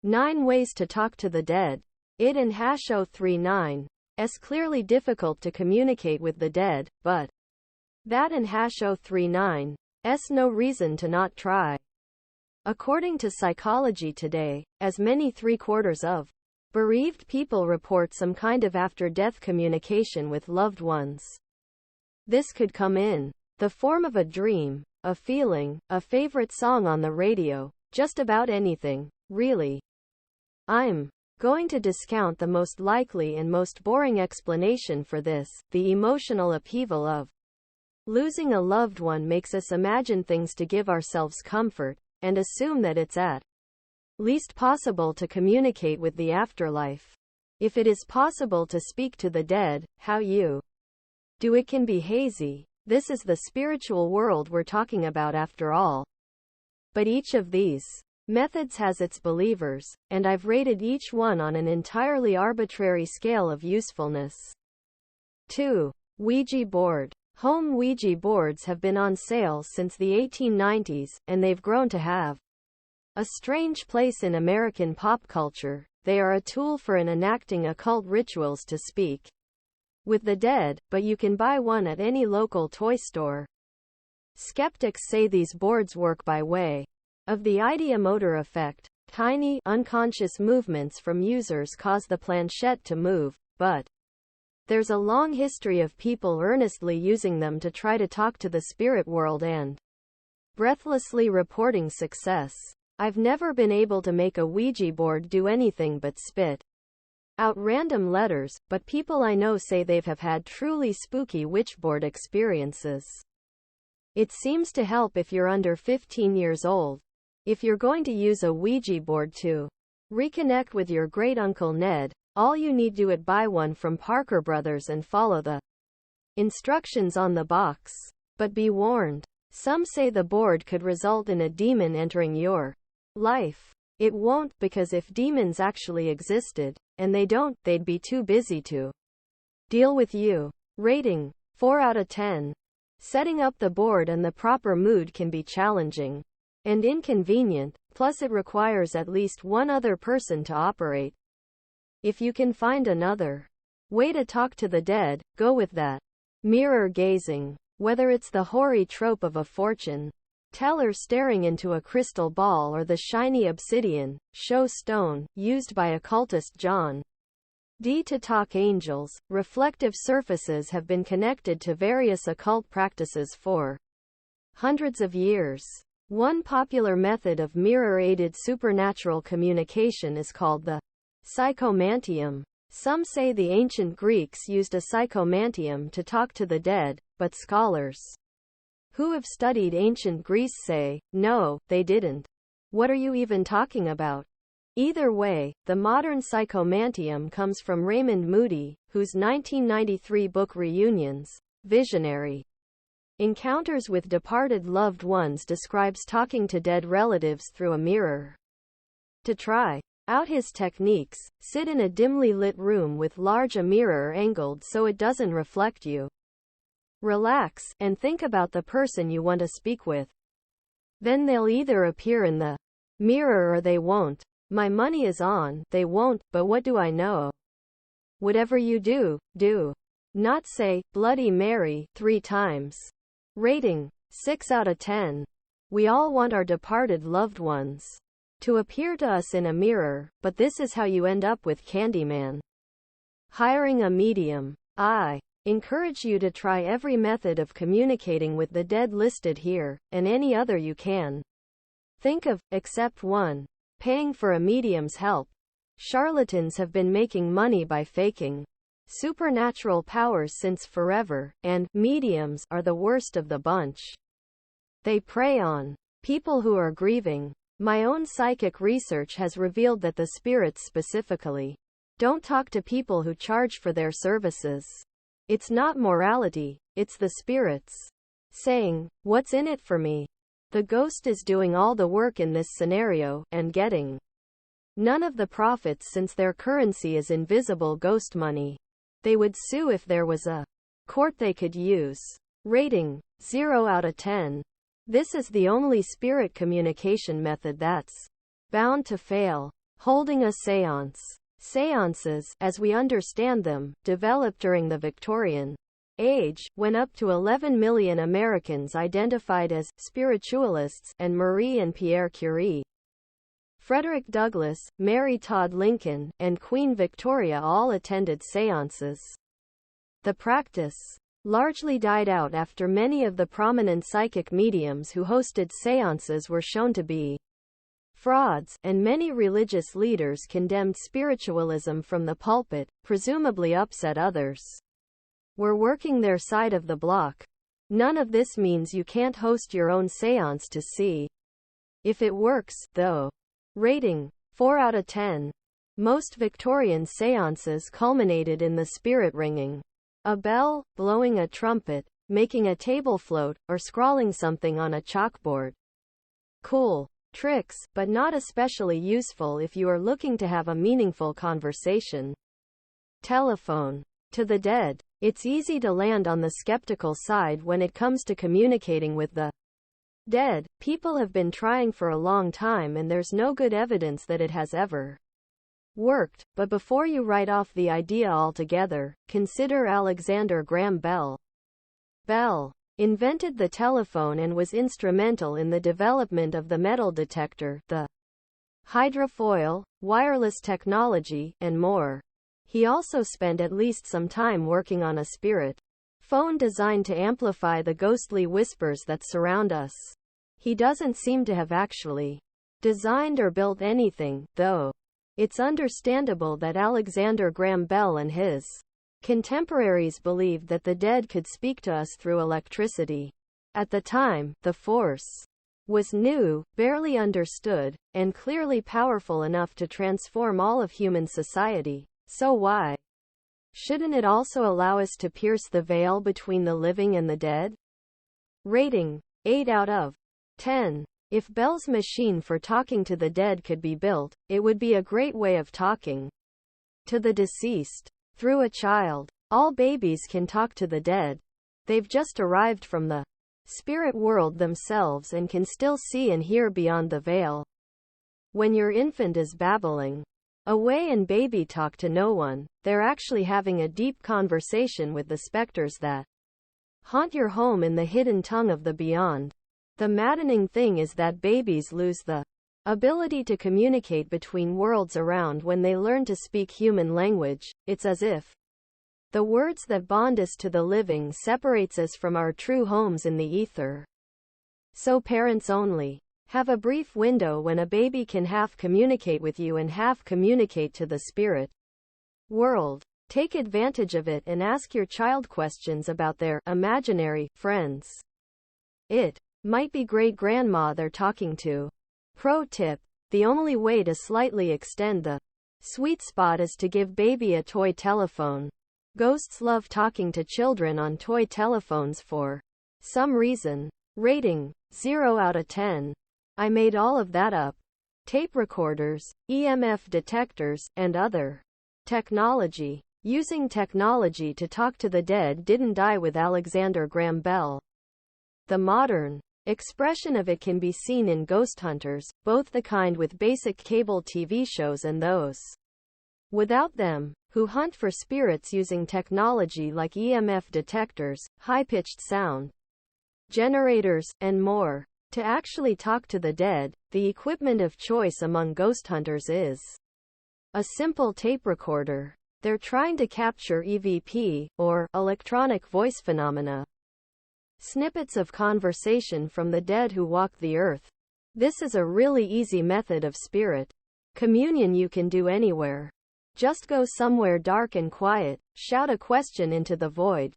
9 Ways to Talk to the Dead. It and #039 is clearly difficult to communicate with the dead, but that and #039 is no reason to not try. According to Psychology Today, as many 3/4 of bereaved people report some kind of after-death communication with loved ones. This could come in the form of a dream, a feeling, a favorite song on the radio, just about anything, really. I'm going to discount the most likely and most boring explanation for this. The emotional upheaval of losing a loved one makes us imagine things to give ourselves comfort, and assume that it's at least possible to communicate with the afterlife. If it is possible to speak to the dead, how you do it can be hazy. This is the spiritual world we're talking about after all. But each of these methods has its believers, and I've rated each one on an entirely arbitrary scale of usefulness. 2. Ouija board. Home Ouija boards have been on sale since the 1890s, and they've grown to have a strange place in American pop culture. They are a tool for enacting occult rituals to speak with the dead, but you can buy one at any local toy store. Skeptics say these boards work by way of the ideomotor effect. Tiny, unconscious movements from users cause the planchette to move, but there's a long history of people earnestly using them to try to talk to the spirit world and breathlessly reporting success. I've never been able to make a Ouija board do anything but spit out random letters, but people I know say they've had truly spooky witchboard experiences. It seems to help if you're under 15 years old. If you're going to use a Ouija board to reconnect with your great-uncle Ned, all you need to buy one from Parker Brothers and follow the instructions on the box. But be warned. Some say the board could result in a demon entering your life. It won't, because if demons actually existed, and they don't, they'd be too busy to deal with you. Rating: 4 out of 10. Setting up the board in the proper mood can be challenging and inconvenient, plus it requires at least one other person to operate. If you can find another way to talk to the dead, go with that. Mirror gazing. Whether it's the hoary trope of a fortune teller staring into a crystal ball or the shiny obsidian show stone used by occultist John D. to talk angels, reflective surfaces have been connected to various occult practices for hundreds of years. One popular method of mirror-aided supernatural communication is called the psychomantium. Some say the ancient Greeks used a psychomantium to talk to the dead, but scholars who have studied ancient Greece say, no, they didn't. What are you even talking about? Either way, the modern psychomantium comes from Raymond Moody, whose 1993 book Reunions, Visionary Encounters with Departed Loved Ones describes talking to dead relatives through a mirror. To try out his techniques, sit in a dimly lit room with a mirror angled so it doesn't reflect you. Relax, and think about the person you want to speak with. Then they'll either appear in the mirror or they won't. My money is on they won't, but what do I know? Whatever you do, do not say Bloody Mary 3 times. Rating: 6 out of 10. We all want our departed loved ones to appear to us in a mirror, but this is how you end up with Candyman. Hiring a medium. I encourage you to try every method of communicating with the dead listed here, and any other you can think of, except one: paying for a medium's help. Charlatans have been making money by faking supernatural powers since forever, and mediums are the worst of the bunch. They prey on people who are grieving. My own psychic research has revealed that the spirits specifically don't talk to people who charge for their services. It's not morality, it's the spirits saying, what's in it for me? The ghost is doing all the work in this scenario, and getting none of the profits since their currency is invisible ghost money. They would sue if there was a court they could use. Rating: 0 out of 10. This is the only spirit communication method that's bound to fail. Holding a séance. Séances, as we understand them, developed during the Victorian age, when up to 11 million Americans identified as spiritualists, and Marie and Pierre Curie, Frederick Douglass, Mary Todd Lincoln, and Queen Victoria all attended séances. The practice largely died out after many of the prominent psychic mediums who hosted séances were shown to be frauds, and many religious leaders condemned spiritualism from the pulpit, presumably upset others were working their side of the block. None of this means you can't host your own séance to see if it works, though. Rating: 4 out of 10. Most Victorian séances culminated in the spirit ringing a bell, blowing a trumpet, making a table float, or scrawling something on a chalkboard. Cool tricks, but not especially useful if you are looking to have a meaningful conversation. Telephone to the dead. It's easy to land on the skeptical side when it comes to communicating with the dead. People have been trying for a long time and there's no good evidence that it has ever worked, but before you write off the idea altogether, consider Alexander Graham Bell. Bell invented the telephone and was instrumental in the development of the metal detector, the hydrofoil, wireless technology, and more. He also spent at least some time working on a spirit phone designed to amplify the ghostly whispers that surround us. He doesn't seem to have actually designed or built anything, though. It's understandable that Alexander Graham Bell and his contemporaries believed that the dead could speak to us through electricity. At the time, the force was new, barely understood, and clearly powerful enough to transform all of human society. So why shouldn't it also allow us to pierce the veil between the living and the dead? Rating: 8 out of 10. If Bell's machine for talking to the dead could be built, it would be a great way of talking to the deceased through a child. All babies can talk to the dead. They've just arrived from the spirit world themselves and can still see and hear beyond the veil. When your infant is babbling away and baby talk to no one, they're actually having a deep conversation with the specters that haunt your home in the hidden tongue of the beyond. The maddening thing is that babies lose the ability to communicate between worlds around when they learn to speak human language. It's as if the words that bond us to the living separates us from our true homes in the ether. So parents only have a brief window when a baby can half communicate with you and half communicate to the spirit world. Take advantage of it and ask your child questions about their imaginary friends. It might be great-grandma they're talking to. Pro tip: the only way to slightly extend the sweet spot is to give baby a toy telephone. Ghosts love talking to children on toy telephones for some reason. Rating: 0 out of 10. I made all of that up. Tape recorders, EMF detectors, and other technology. Using technology to talk to the dead didn't die with Alexander Graham Bell. The modern expression of it can be seen in ghost hunters, both the kind with basic cable TV shows and those without them, who hunt for spirits using technology like EMF detectors, high-pitched sound generators, and more. To actually talk to the dead, the equipment of choice among ghost hunters is a simple tape recorder. They're trying to capture EVP, or electronic voice phenomena. Snippets of conversation from the dead who walk the earth. This is a really easy method of spirit communion you can do anywhere. Just go somewhere dark and quiet, shout a question into the void,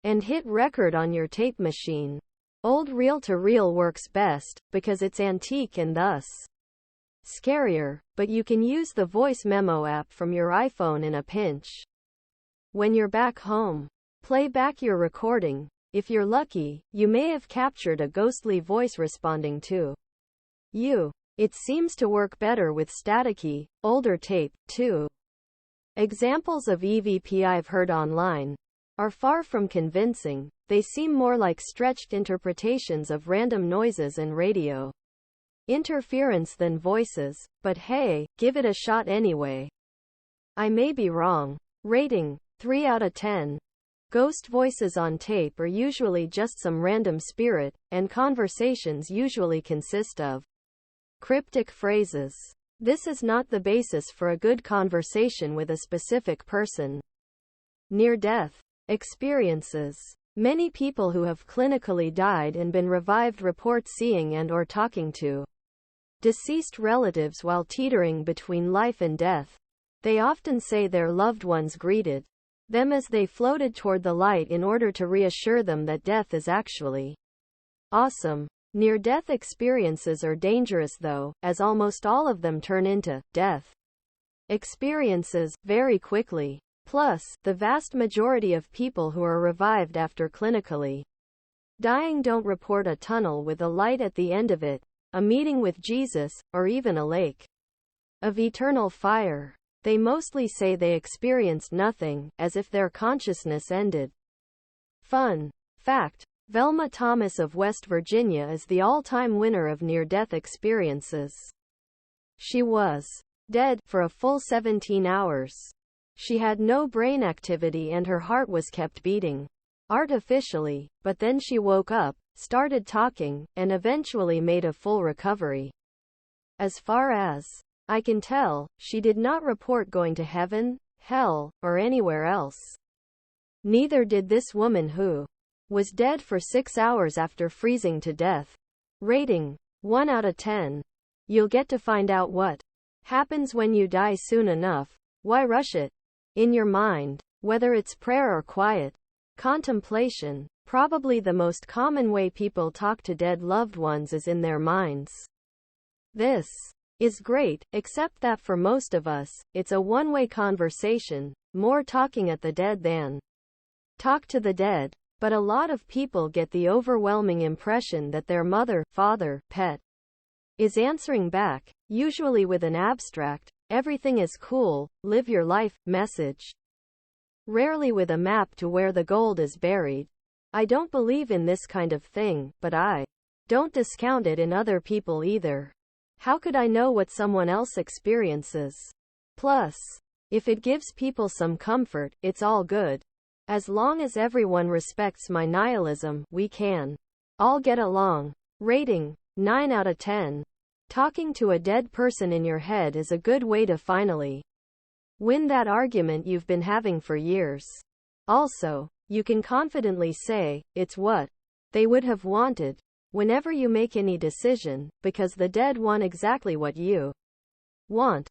and hit record on your tape machine. Old reel-to-reel works best, because it's antique and thus scarier, but you can use the voice memo app from your iPhone in a pinch. When you're back home, play back your recording. If you're lucky, you may have captured a ghostly voice responding to you. It seems to work better with staticky, older tape, too. Examples of EVP I've heard online are far from convincing. They seem more like stretched interpretations of random noises and radio interference than voices, but hey, give it a shot anyway. I may be wrong. Rating, 3 out of 10. Ghost voices on tape are usually just some random spirit, and conversations usually consist of cryptic phrases. This is not the basis for a good conversation with a specific person. Near-death experiences. Many people who have clinically died and been revived report seeing and/or talking to deceased relatives while teetering between life and death. They often say their loved ones greeted them as they floated toward the light in order to reassure them that death is actually awesome. Near-death experiences are dangerous though, as almost all of them turn into death experiences very quickly. Plus, the vast majority of people who are revived after clinically dying don't report a tunnel with a light at the end of it, a meeting with Jesus, or even a lake of eternal fire. They mostly say they experienced nothing, as if their consciousness ended. Fun fact: Velma Thomas of West Virginia is the all-time winner of near-death experiences. She was dead for a full 17 hours. She had no brain activity and her heart was kept beating artificially, but then she woke up, started talking, and eventually made a full recovery. As far as I can tell, she did not report going to heaven, hell, or anywhere else. Neither did this woman who was dead for 6 hours after freezing to death. Rating, 1 out of 10. You'll get to find out what happens when you die soon enough. Why rush it? In your mind, whether it's prayer or quiet contemplation, probably the most common way people talk to dead loved ones is in their minds. This is great, except that for most of us, it's a one-way conversation, more talking at the dead than talk to the dead. But a lot of people get the overwhelming impression that their mother, father, pet is answering back, usually with an abstract, everything is cool, live your life, message. Rarely with a map to where the gold is buried. I don't believe in this kind of thing, but I don't discount it in other people either. How could I know what someone else experiences? Plus, if it gives people some comfort, it's all good. As long as everyone respects my nihilism, we can all get along. Rating, 9 out of 10. Talking to a dead person in your head is a good way to finally win that argument you've been having for years. Also, you can confidently say, it's what they would have wanted whenever you make any decision, because the dead want exactly what you want.